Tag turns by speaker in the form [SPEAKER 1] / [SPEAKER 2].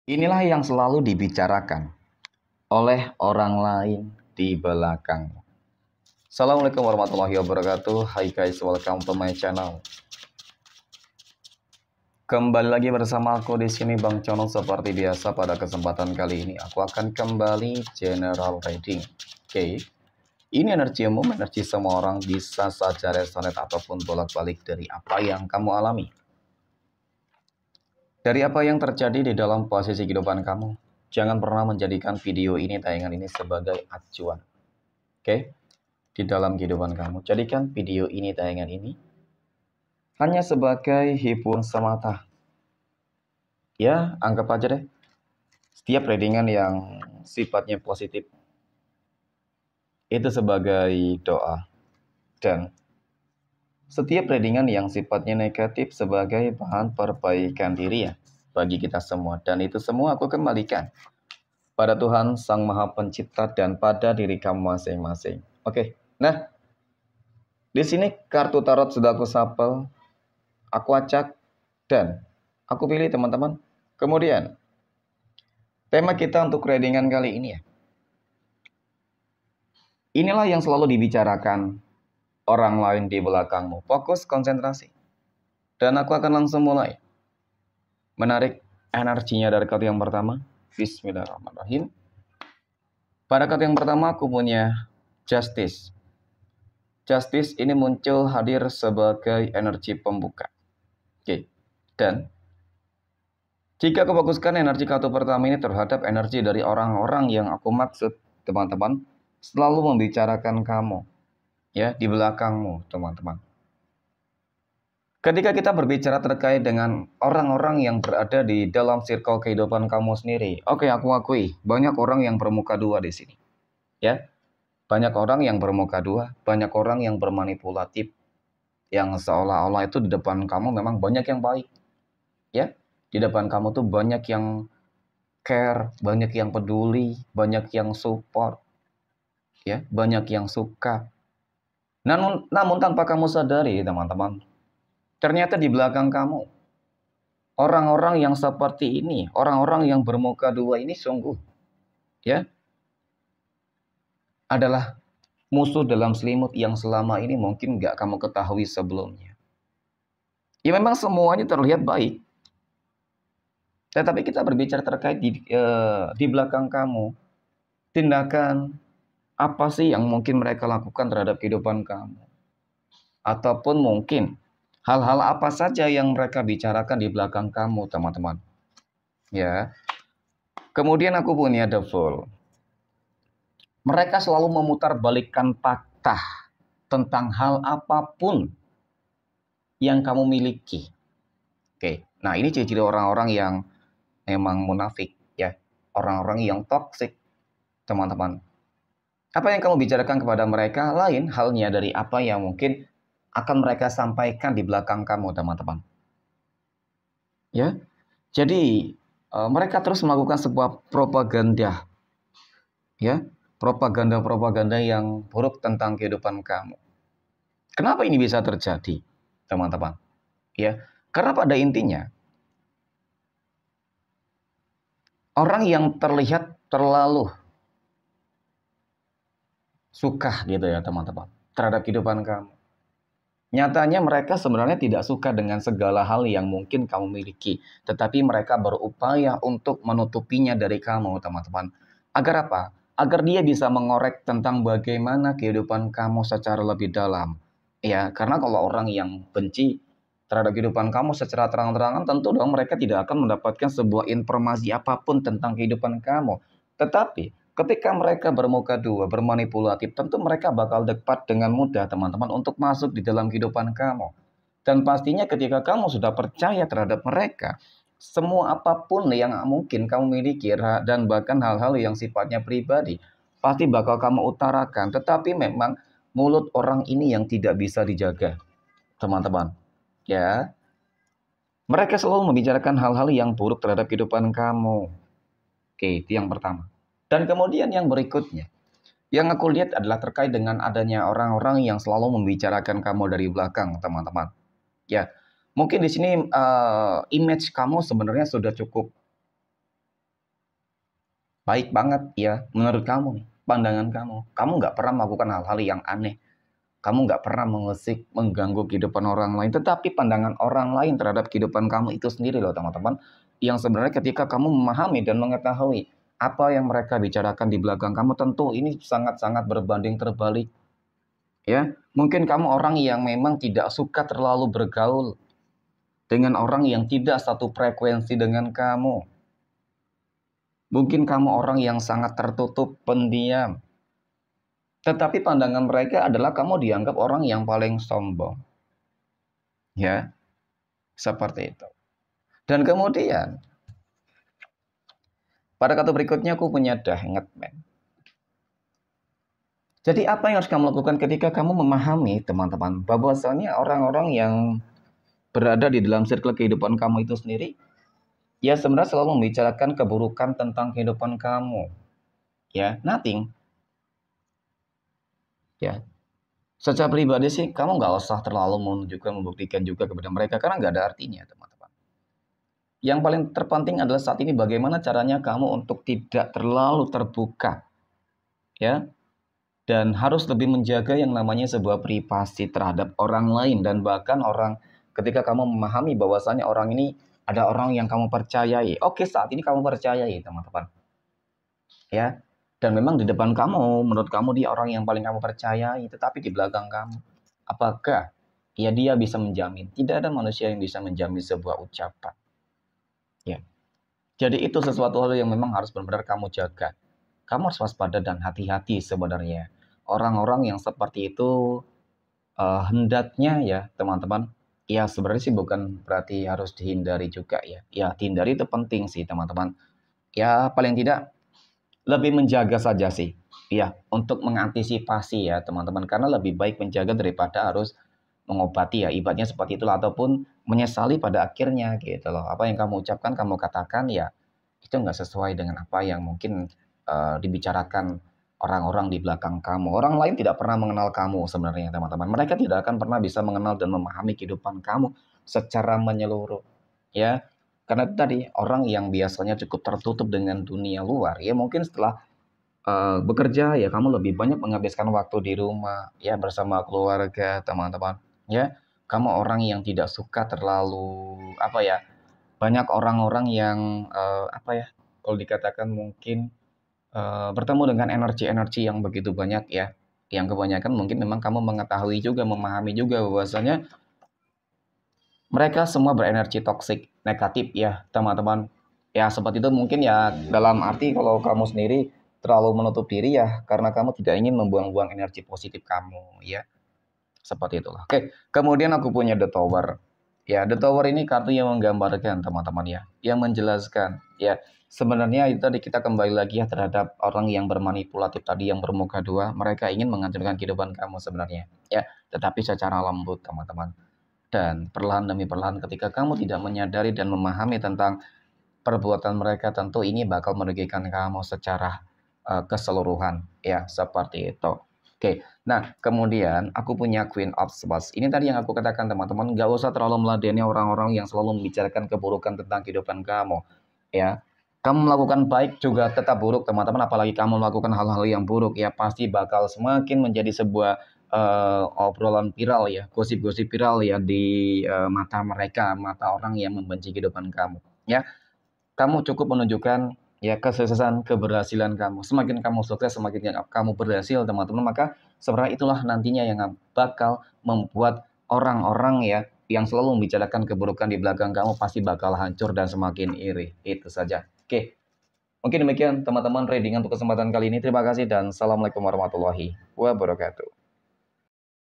[SPEAKER 1] Inilah yang selalu dibicarakan oleh orang lain di belakang. Assalamualaikum warahmatullahi wabarakatuh. Hai guys, welcome to my channel. Kembali lagi bersama aku di sini Bang Cono. Seperti biasa pada kesempatan kali ini aku akan kembali general reading. Oke. Ini energi umum, energi semua orang, bisa saja resonate ataupun bolak-balik dari apa yang kamu alami. Dari apa yang terjadi di dalam posisi kehidupan kamu. Jangan pernah menjadikan video ini, tayangan ini sebagai acuan. Oke? Di dalam kehidupan kamu. Jadikan video ini, tayangan ini hanya sebagai hiburan semata. Ya, anggap aja deh. Setiap readingan yang sifatnya positif itu sebagai doa. Dan setiap readingan yang sifatnya negatif sebagai bahan perbaikan diri ya bagi kita semua. Dan itu semua aku kembalikan pada Tuhan Sang Maha Pencipta dan pada diri kamu masing-masing. Oke. Nah, di sini kartu tarot sudah aku shuffle, aku acak, dan aku pilih teman-teman. Kemudian, tema kita untuk readingan kali ini ya. Inilah yang selalu dibicarakan orang lain di belakangmu. Fokus, konsentrasi. Dan aku akan langsung mulai. Menarik energinya dari kartu yang pertama. Bismillahirrahmanirrahim. Pada kartu yang pertama aku punya Justice. Justice ini muncul hadir sebagai energi pembuka. Oke. Dan jika aku fokuskan energi kartu pertama ini terhadap energi dari orang-orang yang aku maksud, teman-teman, selalu membicarakan kamu, ya, di belakangmu, teman-teman. Ketika kita berbicara terkait dengan orang-orang yang berada di dalam circle kehidupan kamu sendiri, oke, aku akui, banyak orang yang bermuka dua di sini, ya. Banyak orang yang bermuka dua, banyak orang yang bermanipulatif, yang seolah-olah itu di depan kamu memang banyak yang baik, ya. Di depan kamu tuh banyak yang care, banyak yang peduli, banyak yang support, ya, banyak yang suka. Namun tanpa kamu sadari, teman-teman, ternyata di belakang kamu orang-orang yang seperti ini, orang-orang yang bermuka dua ini sungguh, ya, adalah musuh dalam selimut yang selama ini mungkin nggak kamu ketahui sebelumnya. Ya memang semuanya terlihat baik, tetapi kita berbicara terkait di belakang kamu, tindakan apa sih yang mungkin mereka lakukan terhadap kehidupan kamu? Ataupun mungkin hal-hal apa saja yang mereka bicarakan di belakang kamu, teman-teman. Ya. Kemudian aku punya The Fool. Mereka selalu memutarbalikkan fakta tentang hal apapun yang kamu miliki. Oke. Nah, ini ciri-ciri orang-orang yang memang munafik, ya. Orang-orang yang toksik, teman-teman. Apa yang kamu bicarakan kepada mereka lain halnya dari apa yang mungkin akan mereka sampaikan di belakang kamu, teman-teman. Ya. Jadi, mereka terus melakukan sebuah propaganda. Ya, propaganda-propaganda yang buruk tentang kehidupan kamu. Kenapa ini bisa terjadi, teman-teman? Ya, karena pada intinya orang yang terlihat terlalu suka gitu ya, teman-teman, terhadap kehidupan kamu. Nyatanya mereka sebenarnya tidak suka dengan segala hal yang mungkin kamu miliki, tetapi mereka berupaya untuk menutupinya dari kamu, teman-teman. Agar apa? Agar dia bisa mengorek tentang bagaimana kehidupan kamu secara lebih dalam. Ya, karena kalau orang yang benci terhadap kehidupan kamu secara terang-terangan, tentu dong mereka tidak akan mendapatkan sebuah informasi apapun tentang kehidupan kamu. Tetapi ketika mereka bermuka dua, bermanipulatif, tentu mereka bakal dapat dengan mudah, teman-teman, untuk masuk di dalam kehidupan kamu. Dan pastinya ketika kamu sudah percaya terhadap mereka, semua apapun yang mungkin kamu miliki dan bahkan hal-hal yang sifatnya pribadi, pasti bakal kamu utarakan. Tetapi memang mulut orang ini yang tidak bisa dijaga, teman-teman. Ya, mereka selalu membicarakan hal-hal yang buruk terhadap kehidupan kamu. Oke, itu yang pertama. Dan kemudian yang berikutnya, yang aku lihat adalah terkait dengan adanya orang-orang yang selalu membicarakan kamu dari belakang, teman-teman. Ya, mungkin di sini image kamu sebenarnya sudah cukup baik banget ya menurut kamu nih, pandangan kamu. Kamu nggak pernah melakukan hal-hal yang aneh. Kamu nggak pernah mengusik, mengganggu kehidupan orang lain. Tetapi pandangan orang lain terhadap kehidupan kamu itu sendiri loh teman-teman. Yang sebenarnya ketika kamu memahami dan mengetahui apa yang mereka bicarakan di belakang kamu, tentu ini sangat-sangat berbanding terbalik. Ya, mungkin kamu orang yang memang tidak suka terlalu bergaul dengan orang yang tidak satu frekuensi dengan kamu. Mungkin kamu orang yang sangat tertutup, pendiam. Tetapi pandangan mereka adalah kamu dianggap orang yang paling sombong. Ya, seperti itu. Dan kemudian, pada kata berikutnya aku punya hangat men. Jadi apa yang harus kamu lakukan ketika kamu memahami teman-teman bahwasanya orang-orang yang berada di dalam circle kehidupan kamu itu sendiri, ya sebenarnya selalu membicarakan keburukan tentang kehidupan kamu. Ya, nothing. Ya, secara pribadi sih kamu nggak usah terlalu menunjukkan, membuktikan juga kepada mereka karena nggak ada artinya teman-teman. Yang paling terpenting adalah saat ini bagaimana caranya kamu untuk tidak terlalu terbuka. Ya, dan harus lebih menjaga yang namanya sebuah privasi terhadap orang lain. Dan bahkan orang, ketika kamu memahami bahwasanya orang ini ada orang yang kamu percayai. Oke, saat ini kamu percayai teman-teman. Ya, dan memang di depan kamu, menurut kamu dia orang yang paling kamu percayai. Tetapi di belakang kamu, apakah ya dia bisa menjamin? Tidak ada manusia yang bisa menjamin sebuah ucapan. Ya, jadi itu sesuatu hal yang memang harus benar-benar kamu jaga. Kamu harus waspada dan hati-hati sebenarnya. Orang-orang yang seperti itu hendaknya ya teman-teman, ya sebenarnya sih bukan berarti harus dihindari juga ya. Ya dihindari itu penting sih teman-teman. Ya paling tidak lebih menjaga saja sih. Ya untuk mengantisipasi ya teman-teman. Karena lebih baik menjaga daripada harus mengobati ya. Ibaratnya seperti itulah. Ataupun menyesali pada akhirnya gitu loh. Apa yang kamu ucapkan, kamu katakan ya itu nggak sesuai dengan apa yang mungkin dibicarakan orang-orang di belakang kamu. Orang lain tidak pernah mengenal kamu sebenarnya teman-teman. Mereka tidak akan pernah bisa mengenal dan memahami kehidupan kamu secara menyeluruh. Ya, karena itu tadi orang yang biasanya cukup tertutup dengan dunia luar, ya mungkin setelah bekerja ya kamu lebih banyak menghabiskan waktu di rumah ya bersama keluarga, teman-teman. Ya, kamu orang yang tidak suka terlalu apa ya? Banyak orang-orang yang apa ya? Kalau dikatakan mungkin bertemu dengan energi-energi yang begitu banyak ya. Yang kebanyakan mungkin memang kamu mengetahui juga, memahami juga bahwasanya mereka semua berenergi toksik, negatif ya, teman-teman. Ya, seperti itu mungkin ya dalam arti kalau kamu sendiri terlalu menutup diri ya karena kamu tidak ingin membuang-buang energi positif kamu ya. Seperti itulah. Oke, kemudian aku punya The Tower. Ya, The Tower ini kartu yang menggambarkan teman-teman ya, yang menjelaskan ya. Sebenarnya itu tadi kita kembali lagi ya terhadap orang yang bermanipulatif tadi yang bermuka dua, mereka ingin menghancurkan kehidupan kamu sebenarnya ya, tetapi secara lembut teman-teman. Dan perlahan demi perlahan ketika kamu tidak menyadari dan memahami tentang perbuatan mereka, tentu ini bakal merugikan kamu secara keseluruhan ya, seperti itu. Oke, nah kemudian aku punya Queen of Swords. Ini tadi yang aku katakan teman-teman, gak usah terlalu meladeni orang-orang yang selalu membicarakan keburukan tentang kehidupan kamu. Ya, kamu melakukan baik juga tetap buruk teman-teman. Apalagi kamu melakukan hal-hal yang buruk, ya pasti bakal semakin menjadi sebuah obrolan viral ya, gosip-gosip viral ya di mata mereka, mata orang yang membenci kehidupan kamu. Ya, kamu cukup menunjukkan ya kesuksesan, keberhasilan kamu. Semakin kamu sukses, semakin kamu berhasil, teman-teman, maka sebenarnya itulah nantinya yang bakal membuat orang-orang ya yang selalu membicarakan keburukan di belakang kamu pasti bakal hancur dan semakin iri. Itu saja. Oke. Mungkin demikian teman-teman readingan untuk kesempatan kali ini. Terima kasih dan assalamualaikum warahmatullahi wabarakatuh.